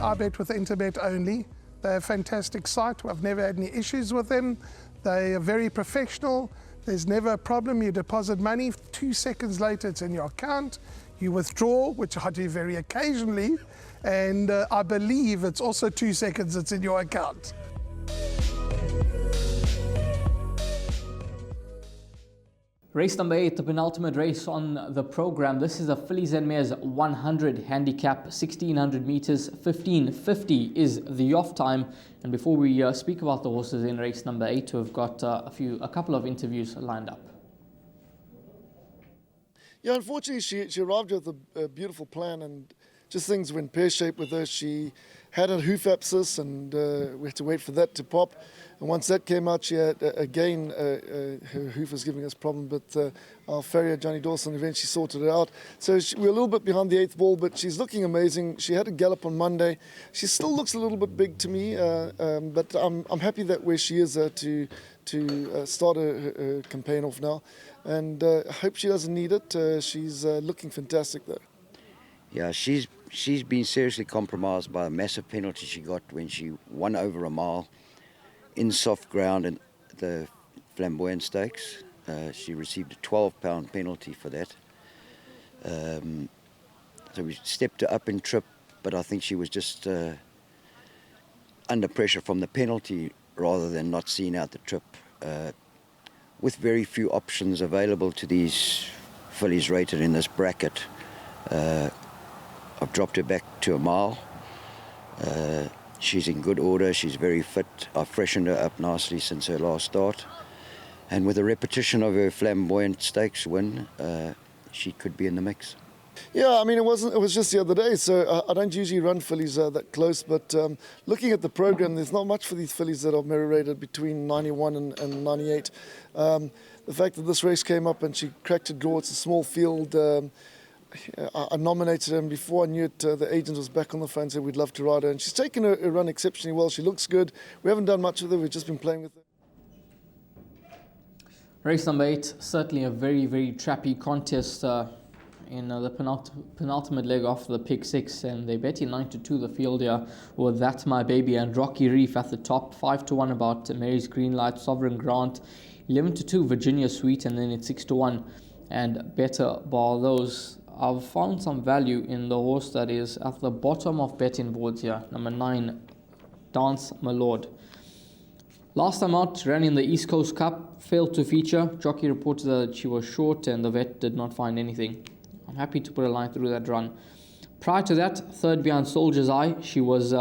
I bet with Interbet only. They're a fantastic site. I've never had any issues with them. They are very professional. There's never a problem. You deposit money, 2 seconds later it's in your account. You withdraw, which I do very occasionally, and I believe it's also 2 seconds it's in your account. Race number 8, the penultimate race on the program. This is a fillies and mares 100 handicap, 1600 meters, 15:50 is the off time. And before we speak about the horses in race number 8, we've got a couple of interviews lined up. Yeah, unfortunately, she arrived with a beautiful plan, and just things went pear-shaped with her. She had a hoof abscess, and we had to wait for that to pop. And once that came out, she had, again, her hoof was giving us problem, but our farrier, Johnny Dawson, eventually sorted it out. So we're a little bit behind the 8th ball, but she's looking amazing. She had a gallop on Monday. She still looks a little bit big to me, but I'm happy that where she is to start her campaign off now. And I hope she doesn't need it. She's looking fantastic, though. Yeah, she's been seriously compromised by a massive penalty she got when she won over a mile in soft ground in the Flamboyant Stakes. She received a £12 penalty for that. So we stepped her up in trip, but I think she was just under pressure from the penalty rather than not seeing out the trip. With very few options available to these fillies rated in this bracket, I've dropped her back to a mile. She's in good order, she's very fit. I've freshened her up nicely since her last start. And with a repetition of her Flamboyant Stakes win, she could be in the mix. Yeah, I mean, it was just the other day, so I don't usually run fillies that close, but looking at the program, there's not much for these fillies that are merit-rated between 91 and 98. The fact that this race came up and she cracked a draw, it's a small field. I nominated her, and before I knew it, the agent was back on the phone and said we'd love to ride her. And she's taken a run exceptionally well. She looks good. We haven't done much with her. We've just been playing with her. Race number 8, certainly a very, very trappy contest in the penultimate leg of the pick 6. And they bet in 9-2 the field here with That's My Baby and Rocky Reef at the top. 5-1 about Mary's Green Light, Sovereign Grant. 11-2 Virginia Sweet, and then it's 6-1 and Better Bar Those. I've found some value in the horse that is at the bottom of betting boards here. Number 9, Dance My Lord. Last time out, ran in the East Coast Cup, failed to feature. Jockey reported that she was short and the vet did not find anything. I'm happy to put a line through that run. Prior to that, third behind Soldier's Eye. She was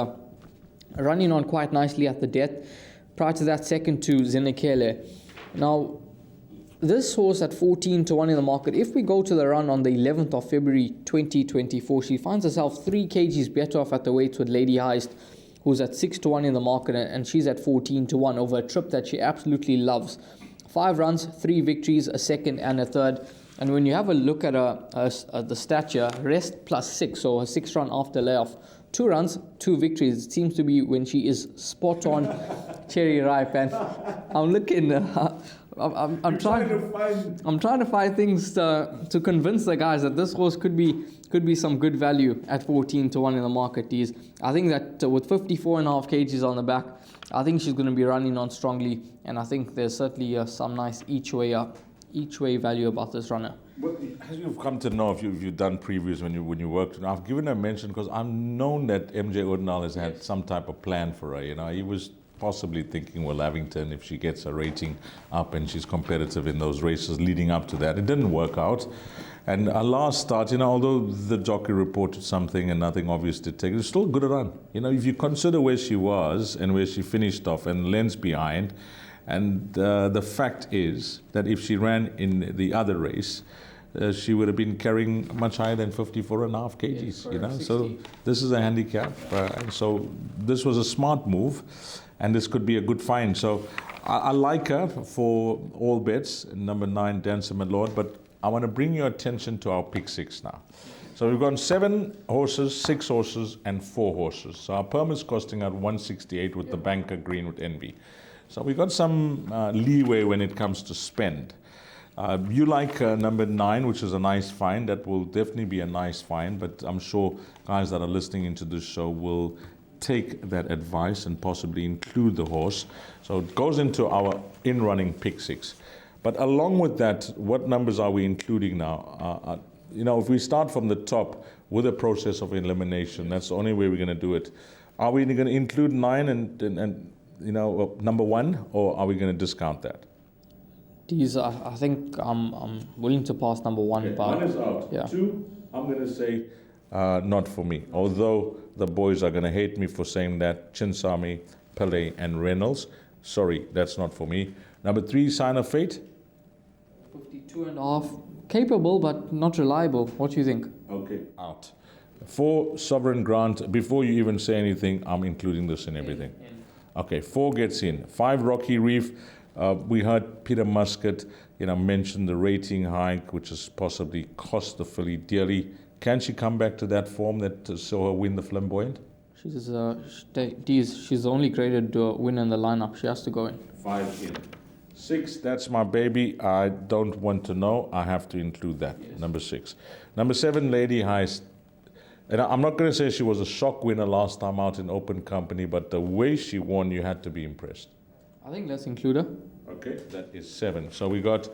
running on quite nicely at the death. Prior to that, second to Zinekele. Now, this horse at 14-1 in the market, if we go to the run on the 11th of February 2024, she finds herself 3 kgs better off at the weights with Lady Heist, who's at 6-1 in the market, and she's at 14-1 over a trip that she absolutely loves. 5 runs, 3 victories, a second and a third. And when you have a look at the stature, rest plus 6, so a 6-run after layoff, 2 runs, 2 victories. It seems to be when she is spot on, cherry ripe. And I'm looking. I'm trying to find things to convince the guys that this horse could be some good value at 14-1 in the market. I think that with 54.5 kgs on the back, I think she's going to be running on strongly, and I think there's certainly some nice each way value about this runner. Well, as you've come to know, if you've done previews when you worked, I've given her a mention because I've known that MJ Odendaal has had some type of plan for her. You know, he was possibly thinking, well, Lavington, if she gets her rating up and she's competitive in those races leading up to that. It didn't work out. And our last start, you know, although the jockey reported something and nothing obvious to take, it was still a good run. You know, if you consider where she was and where she finished off and lens behind, and the fact is that if she ran in the other race, she would have been carrying much higher than 54.5 kgs, yes, you know. 60. So this is a handicap. And so this was a smart move, and this could be a good find. So I like her for all bets, number 9, Dancer My Lord, but I want to bring your attention to our pick 6 now. So we've got 7 horses, 6 horses, and 4 horses. So our perm is costing out 168 with the banker green with Envy. So we've got some leeway when it comes to spend. You like number 9, which is a nice find. That will definitely be a nice find, but I'm sure guys that are listening into this show will take that advice and possibly include the horse. So it goes into our in-running pick 6. But along with that, what numbers are we including now? If we start from the top with a process of elimination, that's the only way we're going to do it. Are we going to include 9 and number 1, or are we going to discount that? These, I think I'm willing to pass number 1. Okay, but 1 is out. Yeah. 2, I'm going to say not for me. Although the boys are going to hate me for saying that. Chinsami, Pele, and Reynolds. Sorry, that's not for me. Number 3, Sign of Fate. 52.5. Capable, but not reliable. What do you think? Okay, out. 4, Sovereign Grant. Before you even say anything, I'm including this in everything. Okay, 4 gets in. 5, Rocky Reef. We heard Peter Muscat, mention the rating hike, which has possibly cost the filly dearly. Can she come back to that form that saw her win the Flamboyant? She's the only graded winner in the lineup. She has to go in. 5 in. 6, that's my baby. I don't want to know. I have to include that. Yes. Number 6. Number 7, Lady Heist. And I'm not going to say she was a shock winner last time out in open company, but the way she won, you had to be impressed. I think let's include her. Okay, that is 7. So we got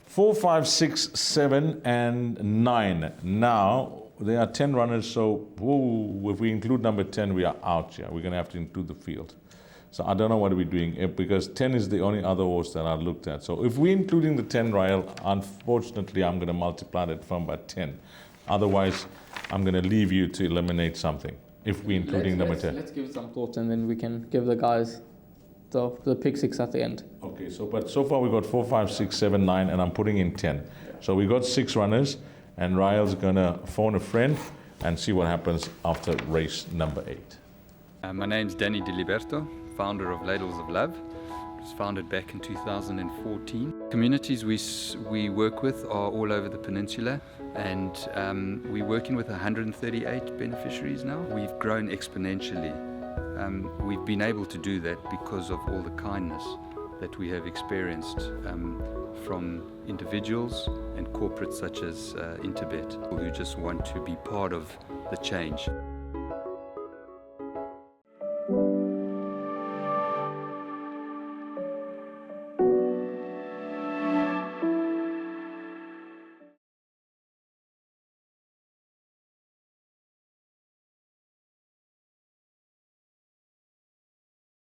4, 5, 6, 7, and 9. Now, there are 10 runners, so if we include number 10, we are out here. We're going to have to include the field. So I don't know what we're doing, because 10 is the only other horse that I looked at. So if we're including the 10 Rael, unfortunately, I'm going to multiply that from by 10. Otherwise, I'm going to leave you to eliminate something, if we're including number 10. Let's give it some thought, and then we can give the guys the pick 6 at the end. Okay, but so far we got 4, 5, 6, 7, 9, and I'm putting in 10. Yeah. So we got 6 runners, and Rael's going to phone a friend and see what happens after race number 8. My name's Danny Diliberto, founder of Ladles of Love. It was founded back in 2014. Communities we work with are all over the peninsula, and we're working with 138 beneficiaries now. We've grown exponentially. We've been able to do that because of all the kindness that we have experienced from individuals and corporates such as Interbet, who just want to be part of the change.